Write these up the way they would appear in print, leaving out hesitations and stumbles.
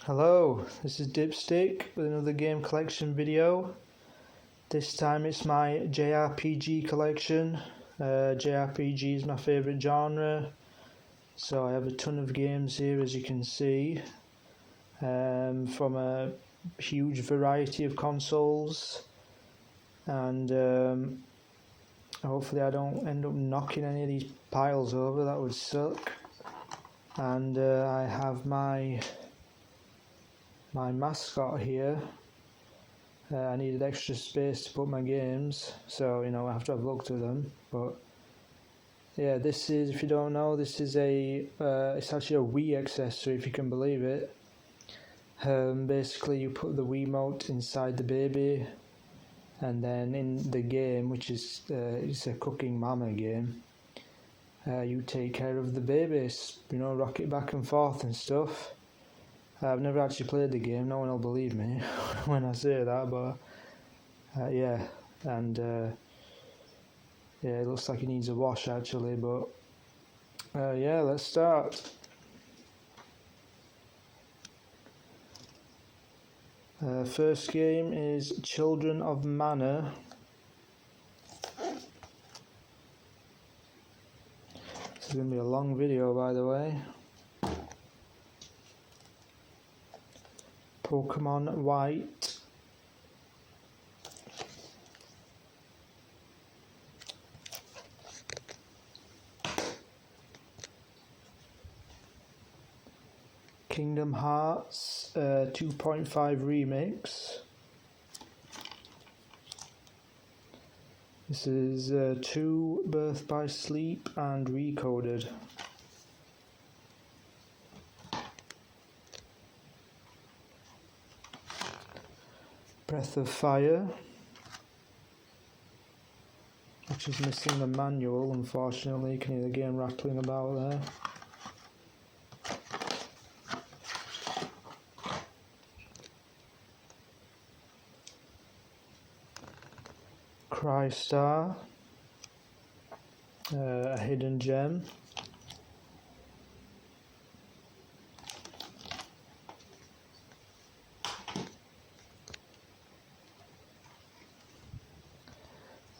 Hello, this is Dipstick with another game collection video. This time it's my JRPG collection. JRPG is my favourite genre, so I have a ton of games here, as you can see, from a huge variety of consoles, and hopefully I don't end up knocking any of these piles over. That would suck. And I have my mascot here. I needed extra space to put my games, so I have to have looked at them. But yeah, this is, if you don't know, this is it's actually a Wii accessory, if you can believe it. Basically, you put the Wiimote inside the baby, and then in the game, which is it's a cooking mama game, you take care of the babies. Rock it back and forth and stuff. I've never actually played the game, no one will believe me when I say that, but yeah, and yeah, it looks like it needs a wash actually, but yeah, let's start. First game is Children of Mana. This is going to be a long video, by the way. Pokemon White. Kingdom Hearts 2.5 remix. This is 2 Birth by Sleep and Recoded. Breath of Fire, which is missing the manual, unfortunately. You can hear the game rattling about there. Crystar, a hidden gem.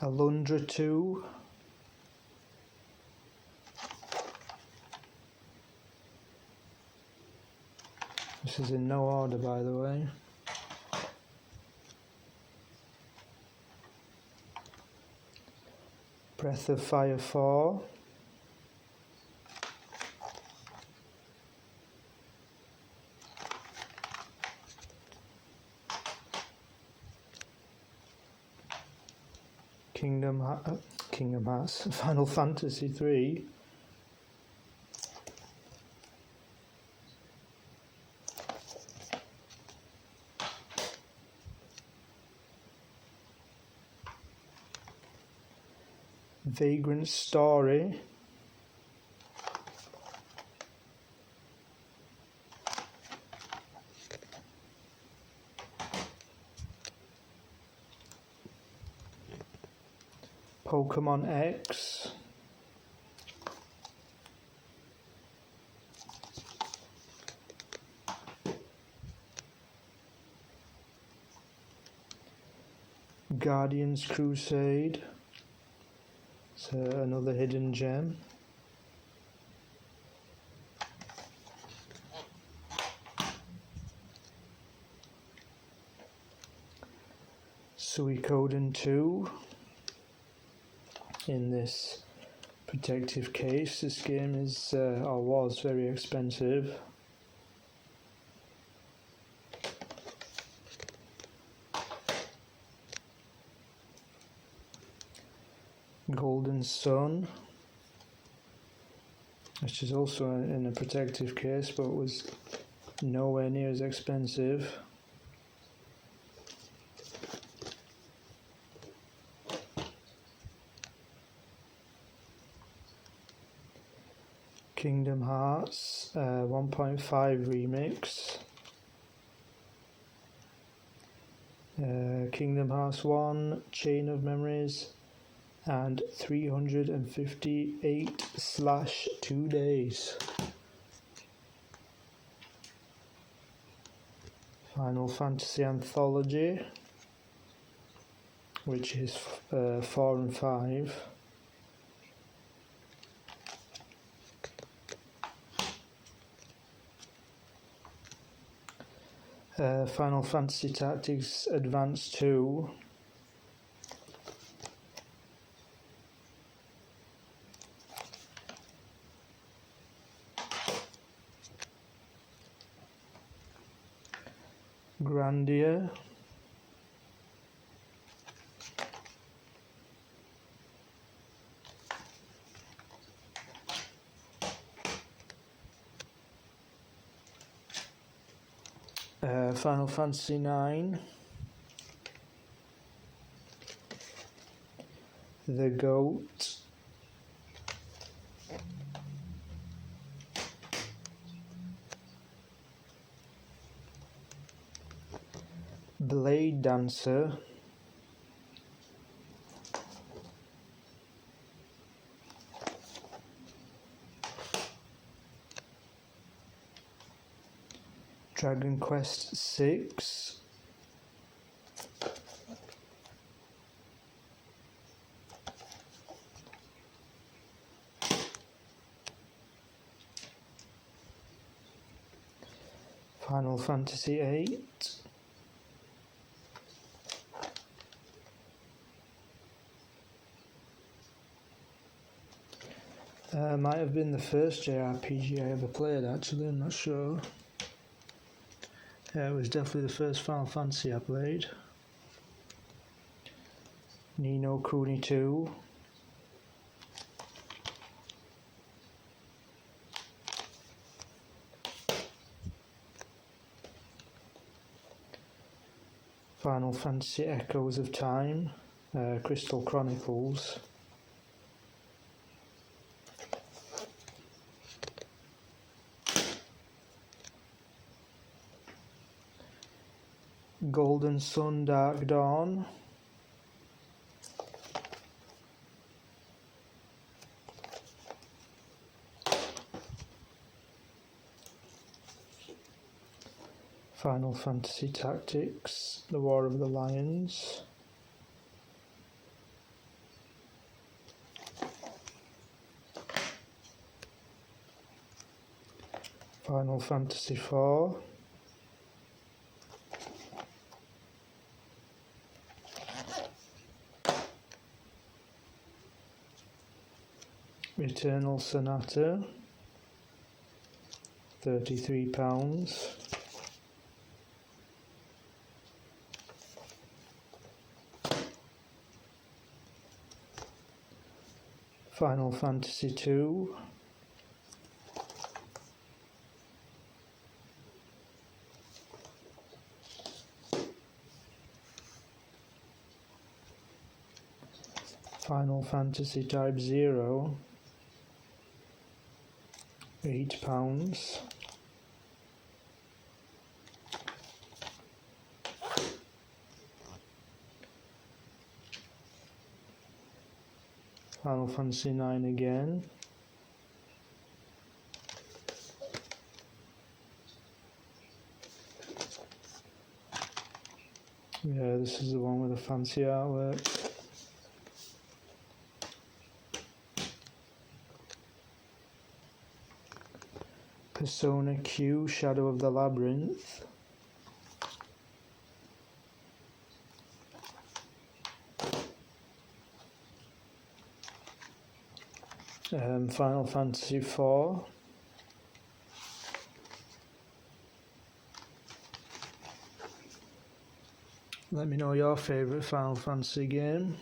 Alundra 2. This is in no order, by the way. Breath of Fire 4. Kingdom Hearts, Final Fantasy 3. Vagrant Story. Pokemon X. Guardians Crusade. It's another hidden gem. Suikoden 2. In this protective case. This game is or was very expensive. Golden Sun, which is also in a protective case, but was nowhere near as expensive. Kingdom Hearts 1.5 remix. Kingdom Hearts 1, Chain of Memories, and 358/2 days. Final Fantasy Anthology, which is 4 and 5. Final Fantasy Tactics Advance 2. Grandia. Final Fantasy 9. The Goat. Blade Dancer. Dragon Quest 6. Final Fantasy 8. Might have been the first JRPG I ever played, actually, I'm not sure. It was definitely the first Final Fantasy I played. Ni no Kuni 2. Final Fantasy Echoes of Time, Crystal Chronicles. Golden Sun Dark Dawn. Final Fantasy Tactics, The War of the Lions. Final Fantasy 4. Eternal Sonata, £33. Final Fantasy 2. Final Fantasy Type 0, £8. Final Fantasy 9 again. Yeah, this is the one with the fancy artwork. Persona Q, Shadow of the Labyrinth. Final Fantasy 4. Let me know your favourite Final Fantasy game.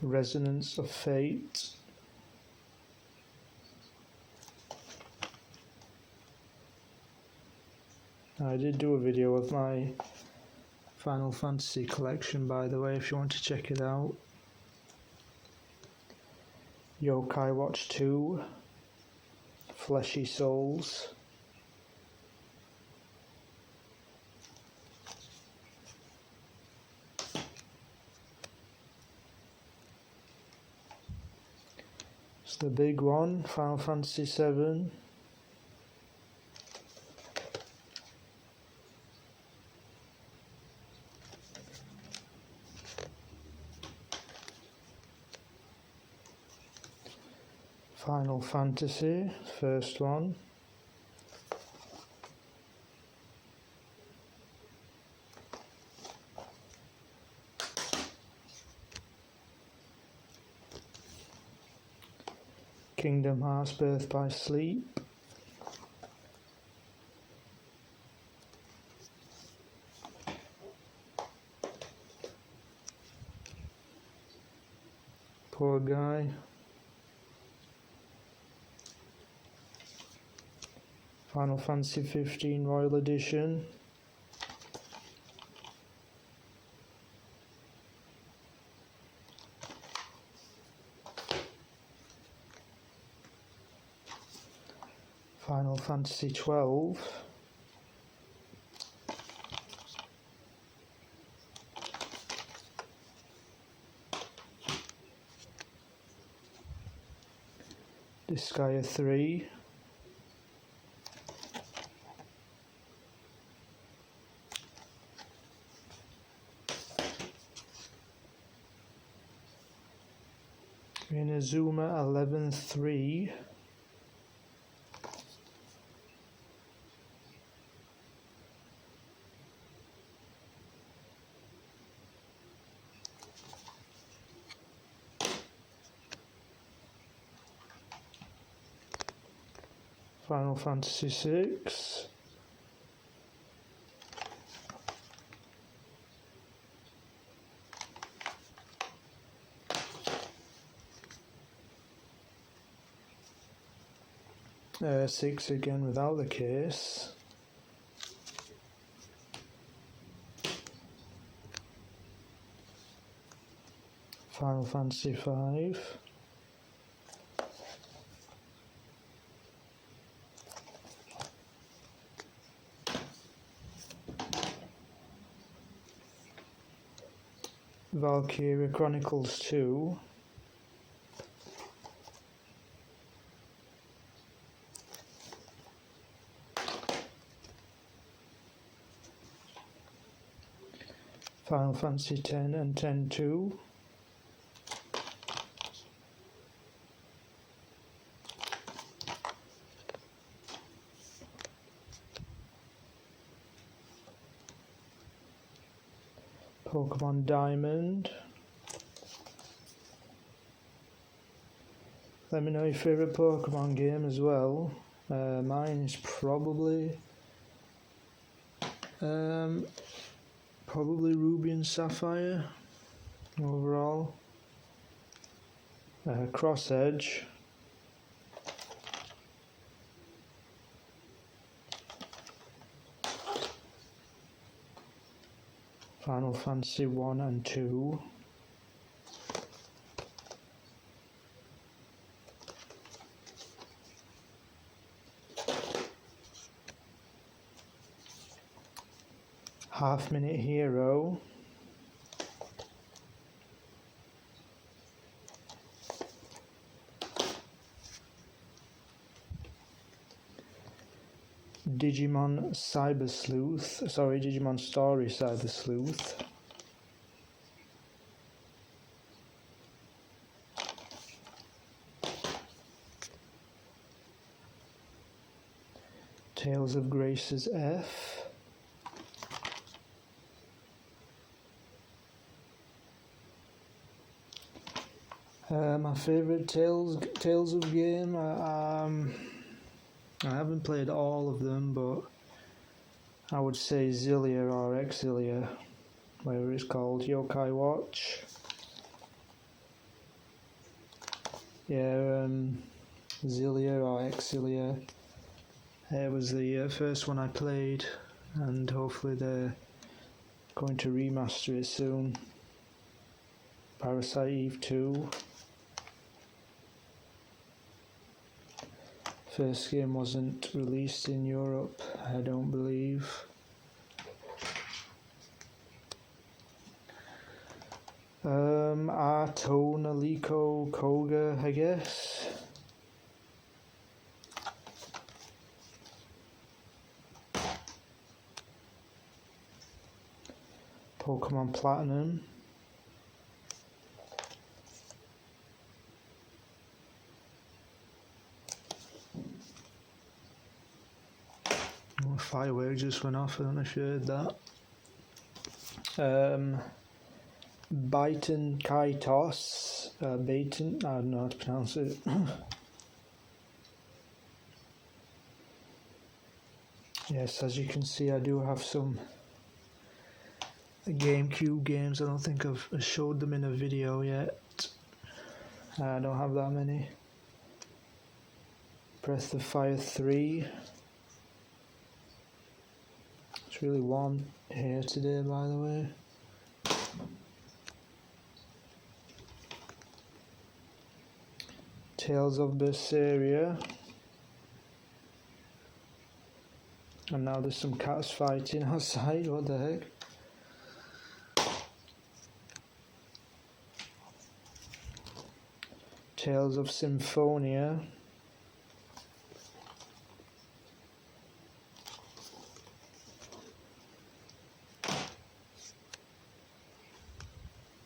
Resonance of Fate. I did do a video of my Final Fantasy collection, by the way, if you want to check it out. Yokai Watch 2, Fleshy Souls. It's the big one, Final Fantasy 7. Final Fantasy, first one. Kingdom Hearts Birth by Sleep. Poor guy. Final Fantasy 15 Royal Edition. Final Fantasy 12. Disgaea 3. Inazuma 11-3. Final Fantasy 6. Six again without the case. Final Fantasy 5. Valkyria Chronicles 2. Final Fantasy 10 and 10-2. Pokemon Diamond. Let me know your favourite Pokemon game as well. Mine is probably Ruby and Sapphire overall. Cross Edge. Final Fantasy 1 and 2. Half Minute Hero. Digimon Cyber Sleuth. Sorry, Digimon Story Cyber Sleuth. Tales of Grace's F. My favourite Tales of game. I haven't played all of them, but I would say Xillia or Exilia, whatever it's called, Yokai Watch. Yeah, Xillia or Exilia. It was the first one I played, and hopefully they're going to remaster it soon. Parasite Eve 2. First game wasn't released in Europe, I don't believe. Arto, Naliko, Koga, I guess. Pokemon Platinum. fireworks just went off. I don't know if you heard that. Baitan Kaitos. Baitan, I don't know how to pronounce it. Yes, as you can see, I do have some GameCube games. I don't think I've showed them in a video yet. I don't have that many. Breath of Fire 3. It's really warm here today, by the way. Tales of Berseria. And now there's some cats fighting outside, what the heck? Tales of Symphonia.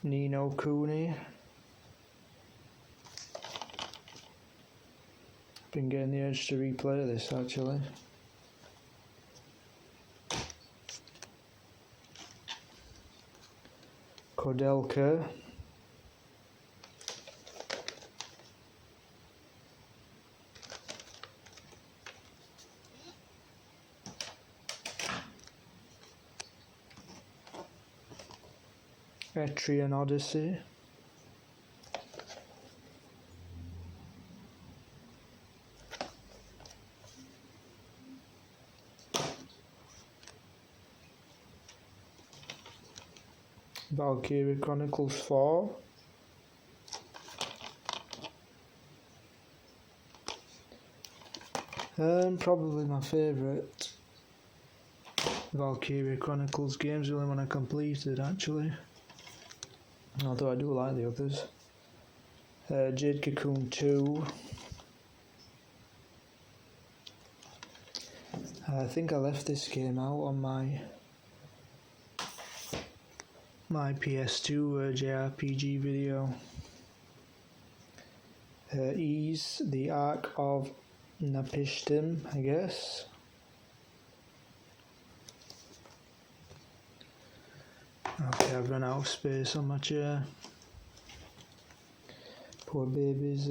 Nino Kuni. Been getting the urge to replay this actually. Kodelka. Etrian Odyssey. Valkyria Chronicles 4. Probably my favourite Valkyria Chronicles games, the only one I completed actually. Although I do like the others. Jade Cocoon 2. I think I left this game out on my PS2 JRPG video. Ease, the Ark of Napishtim, I guess. Okay, I've run out of space on my chair. Poor baby's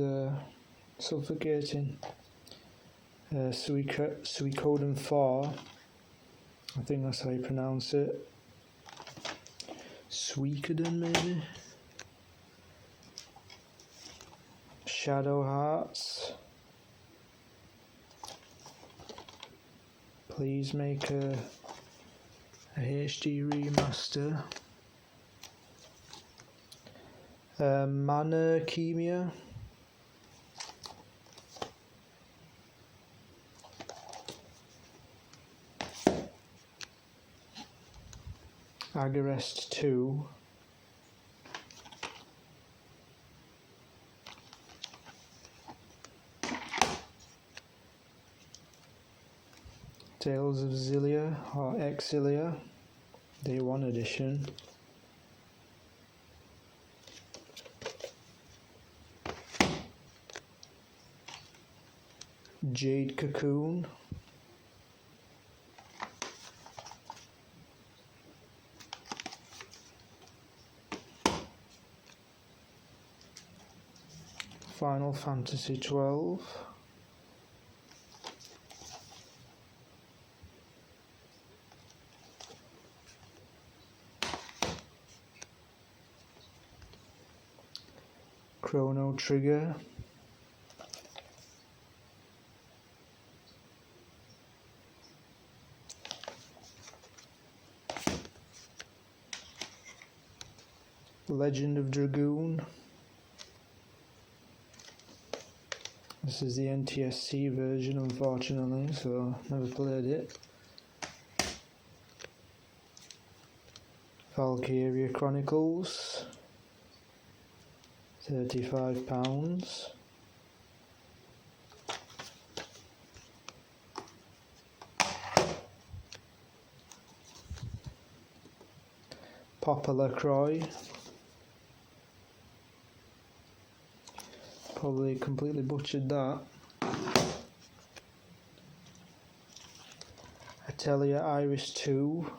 suffocating. Suikoden 4. I think that's how you pronounce it. Suikoden maybe? Shadow Hearts. Please make a HD remaster. Mana Chemia. Agarest 2. Tales of Xillia or Exilia, Day 1 edition. Jade Cocoon. Final Fantasy 12. Chrono Trigger. Legend of Dragoon. This is the NTSC version, unfortunately, so never played it. Valkyria Chronicles. £35. Poplar Croy. Probably completely butchered that. Atelier Iris 2.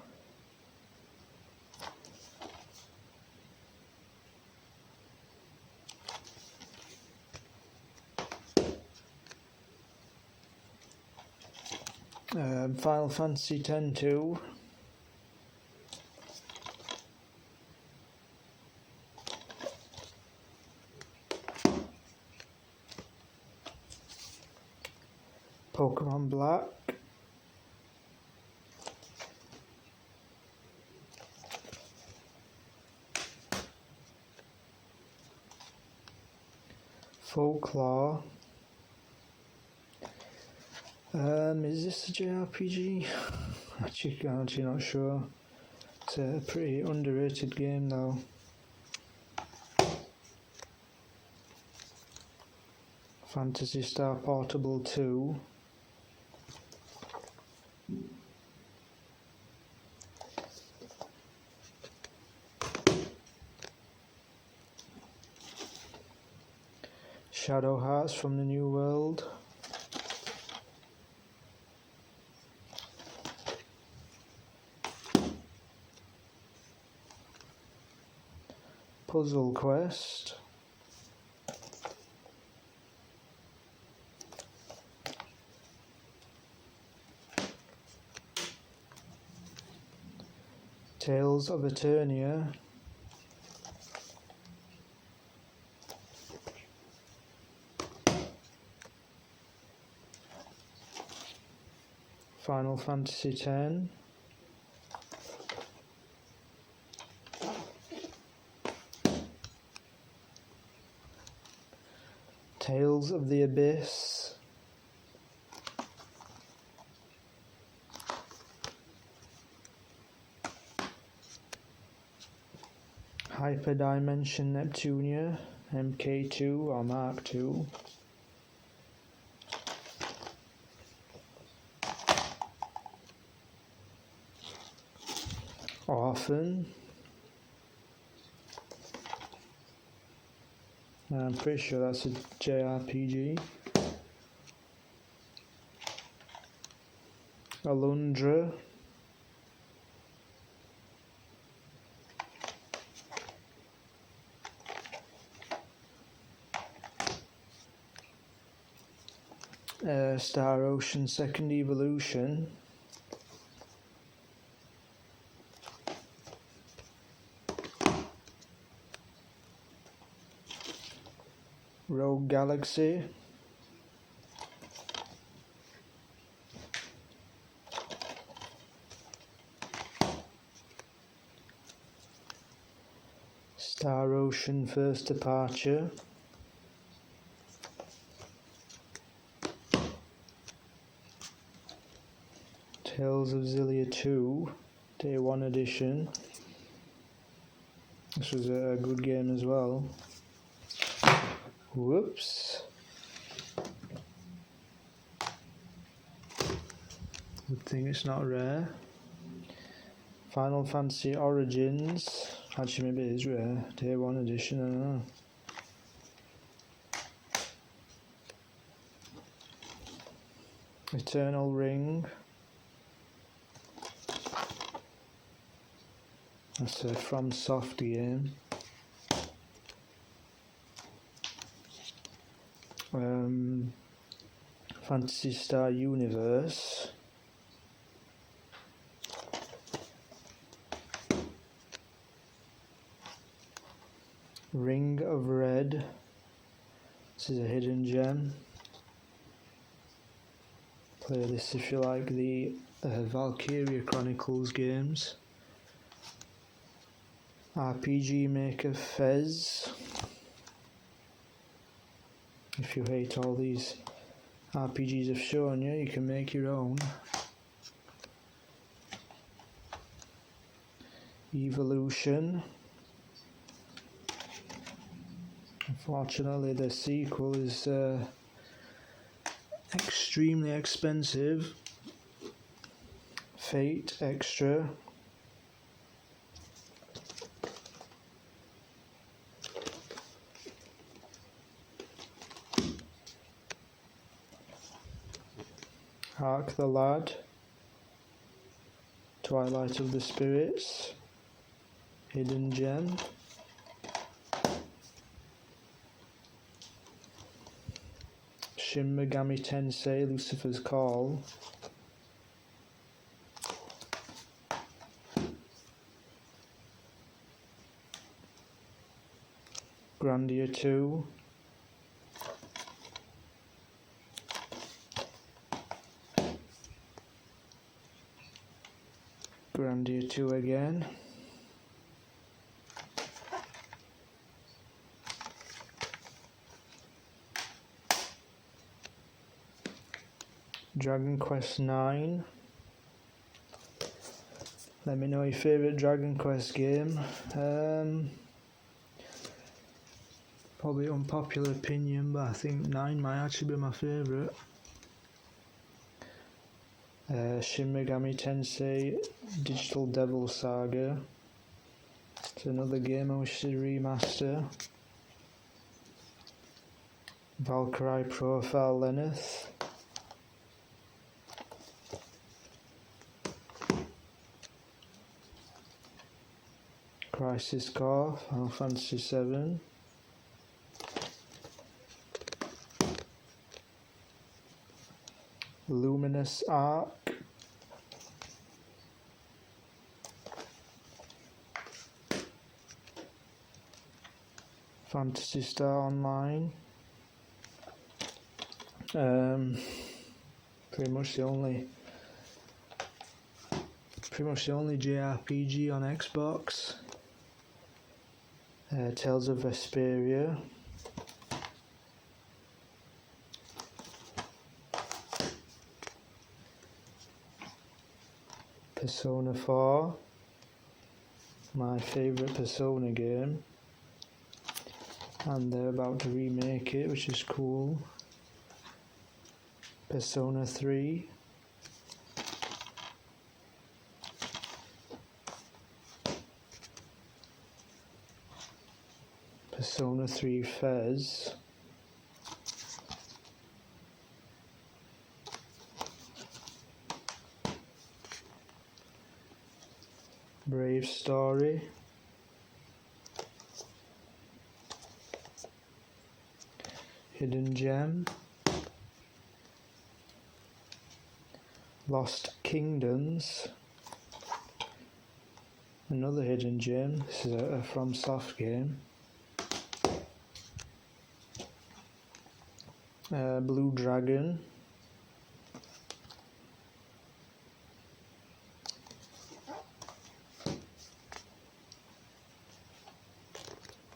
Final Fantasy X-2. Pokemon Black. Folklore. Is this a JRPG? I'm actually not sure. It's a pretty underrated game though. Phantasy Star Portable 2. Shadow Hearts from the New World. Puzzle Quest. Tales of Eternia. Final Fantasy X. Tales of the Abyss. Hyperdimension Neptunia, MK2 or Mark II. Orphan. I'm pretty sure that's a JRPG. Alundra. Star Ocean Second Evolution. Rogue Galaxy. Star Ocean First Departure. Tales of Xillia 2, Day 1 edition. This was a good game as well. Whoops. Good thing it's not rare. Final Fantasy Origins. Actually, maybe it is rare. Day 1 edition, I don't know. Eternal Ring. That's a From Soft game. Phantasy Star Universe. Ring of Red. This is a hidden gem. Play this if you like the Valkyria Chronicles games. RPG Maker Fez. If you hate all these RPGs I've shown you, you can make your own. Evolution. Unfortunately, the sequel is extremely expensive. Fate Extra. Hark the Lad. Twilight of the Spirits, Hidden Gem, Shin Megami Tensei Lucifer's Call, Grandia 2, Grandia 2 again, Dragon Quest 9. Let me know your favourite Dragon Quest game. Probably unpopular opinion, but I think 9 might actually be my favourite. Shin Megami Tensei Digital Devil Saga. It's another game I wish to remaster. Valkyrie Profile Lenneth. Crisis Core, Final Fantasy 7. Luminous Arc. Phantasy Star Online. Pretty much the only JRPG on Xbox. Tales of Vesperia. Persona 4, my favourite Persona game, and they're about to remake it, which is cool. Persona 3, Persona 3 Fez, Brave Story, Hidden Gem, Lost Kingdoms, another Hidden Gem. This is a FromSoft game. Blue Dragon,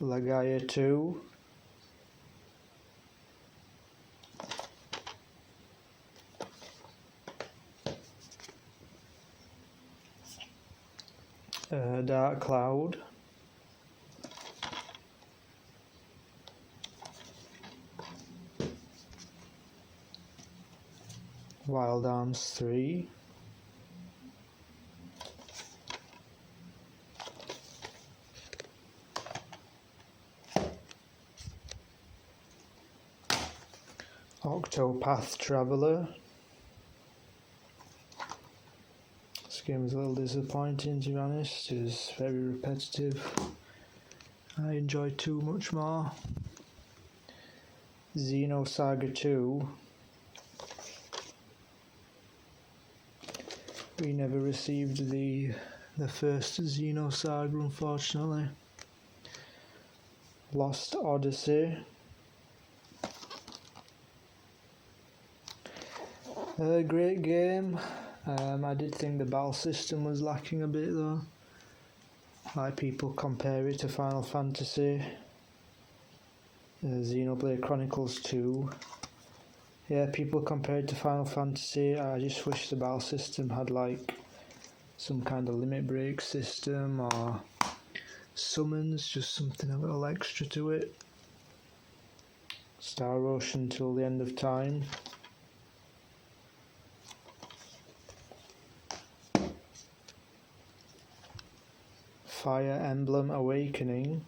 Lagaya 2, Dark Cloud, Wild Arms 3, Octopath Traveler. This game was a little disappointing, to be honest. It was very repetitive. I enjoyed 2 much more. Xenosaga 2. We never received the first Xenosaga, unfortunately. Lost Odyssey. A great game. I did think the battle system was lacking a bit though. Like people compare it to Final Fantasy. Xenoblade Chronicles 2. Yeah, people compare it to Final Fantasy. I just wish the battle system had like some kind of limit break system or summons, just something a little extra to it. Star Ocean till the end of time. Fire Emblem Awakening.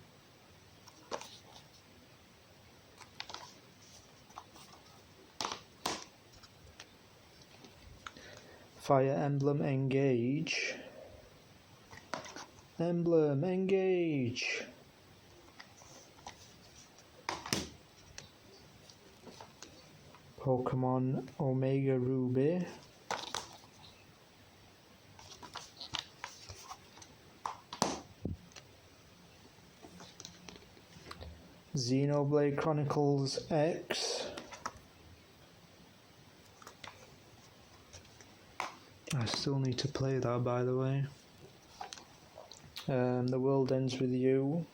Fire Emblem Engage. Emblem, engage. Pokemon Omega Ruby. Xenoblade Chronicles X. I still need to play that, by the way. The World Ends With You.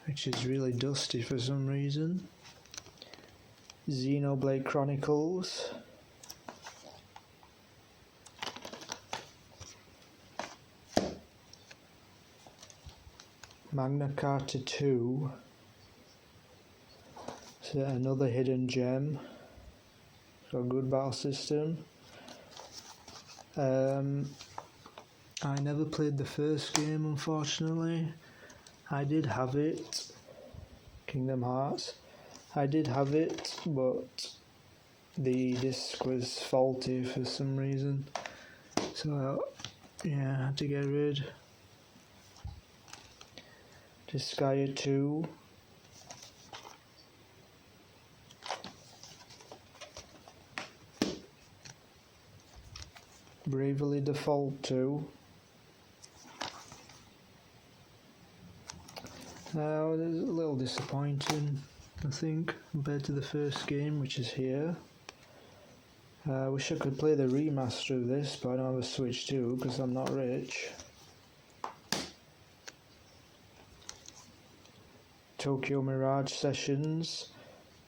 Which is really dusty for some reason. Xenoblade Chronicles. Magna Carta 2. So another hidden gem. So a good battle system. I never played the first game, unfortunately. I did have it. Kingdom Hearts. I did have it, but the disc was faulty for some reason. So, yeah, I had to get rid. Disgaea 2. Bravely Default 2. Now, it's a little disappointing, I think, compared to the first game, which is here. I wish I could play the remaster of this, but I don't have a Switch 2 because I'm not rich. Tokyo Mirage Sessions.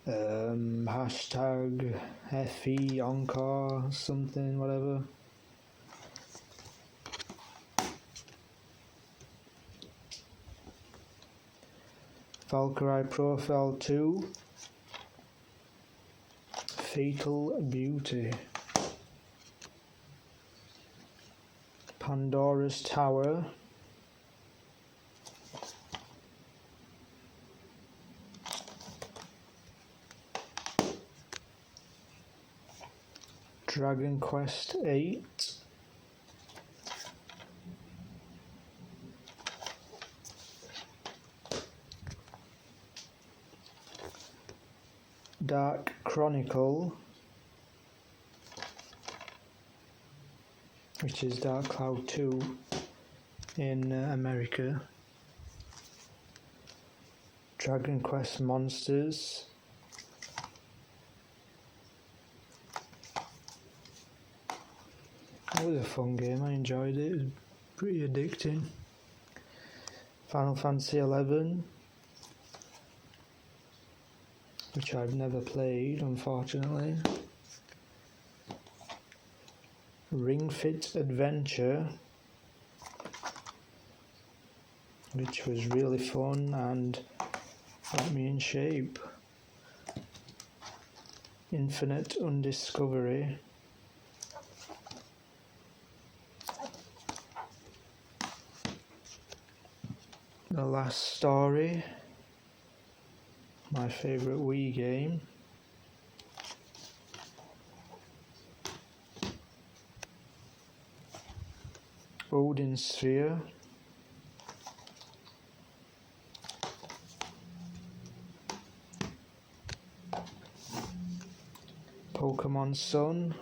Hashtag FE Encore something, whatever. Valkyrie Profile 2. Fatal Beauty. Pandora's Tower. Dragon Quest 8. Dark Chronicle, which is Dark Cloud 2 in America. Dragon Quest Monsters. That was a fun game, I enjoyed it, it was pretty addicting. Final Fantasy 11, which I've never played, unfortunately. Ring Fit Adventure, which was really fun and got me in shape. Infinite Undiscovery. The Last Story, my favourite Wii game. Odin Sphere. Pokemon Sun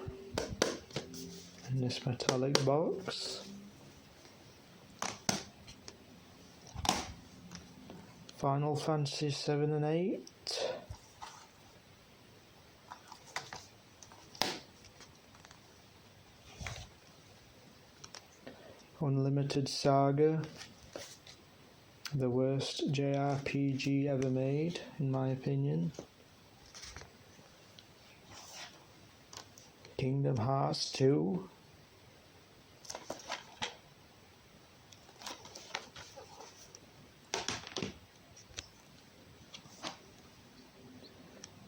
in this metallic box. Final Fantasy 7 and 8. Unlimited Saga. The worst JRPG ever made, in my opinion. Kingdom Hearts 2.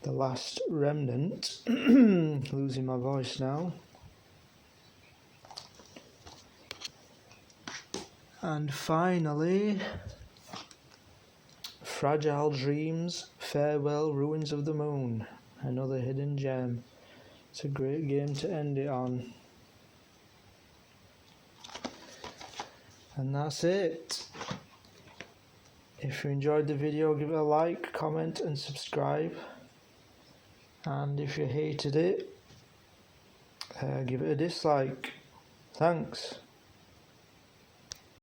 The Last Remnant. Losing my voice now. And finally, Fragile Dreams, Farewell Ruins of the Moon. Another hidden gem. It's a great game to end it on. And that's it. If you enjoyed the video, give it a like, comment and subscribe. And if you hated it, give it a dislike. Thanks.